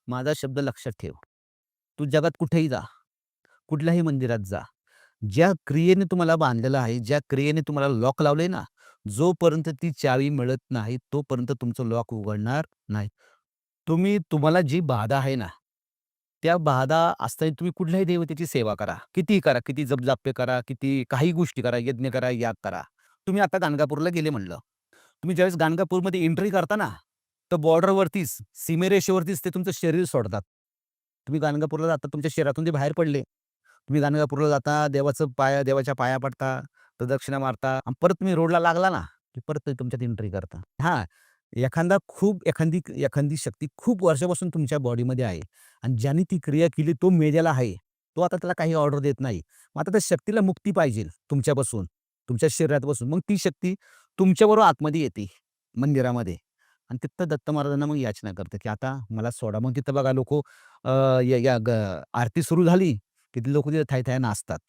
माझा शब्द लक्षात ठेव. तू जगात कुठेही जा, कुठल्याही मंदिरात जा. ज्या क्रियेने तुम्हाला बांधलेलं आहे, ज्या क्रियेने तुम्हाला लॉक लावलंय ना, जोपर्यंत ती चावी मिळत नाही, तोपर्यंत तुमचं लॉक उघडणार नाही. तुम्हाला जी बाधा आहे ना, त्या बाधा असताना तुम्ही कुठल्याही देवतेची सेवा करा. कितीही करा, किती जपजाप्य करा, किती काही गोष्टी करा, यज्ञ करा, याग करा. तुम्ही आता गाणगापूरला गेले म्हणलं. तुम्ही ज्यावेळेस गाणगापूरमध्ये एंट्री करता ना, तर बॉर्डरवरतीच, सीमेरेषेवरतीच ते तुमचं शरीर सोडतात. तुम्ही गाणगापूरला जाता, तुमच्या शरीरातून ते बाहेर पडले. तुम्ही गाणगापूरला जाता, देवाच्या पाया पडता, प्रदक्षिणा मारता आणि परत तुम्ही रोडला लागला ना, की परत ते तुमच्यात एंट्री करता. हां, एखादी एखादी शक्ती खूप वर्षापासून तुमच्या बॉडीमध्ये आहे आणि ज्याने ती क्रिया केली तो मेलेला आहे. तो आता त्याला काही ऑर्डर देत नाही. मग आता त्या शक्तीला मुक्ती पाहिजे तुमच्यापासून, तुमच्या शरीरापासून. मग ती शक्ती तुमच्याबरोबर आतमध्ये येते मंदिरामध्ये आणि तिथं दत्त महाराजांना मग याचना करते, की आता मला सोडा. मग तिथं बघा लोकं या या ग आरती सुरू झाली, की लोकं तिथे थाय-थाय नाचतात.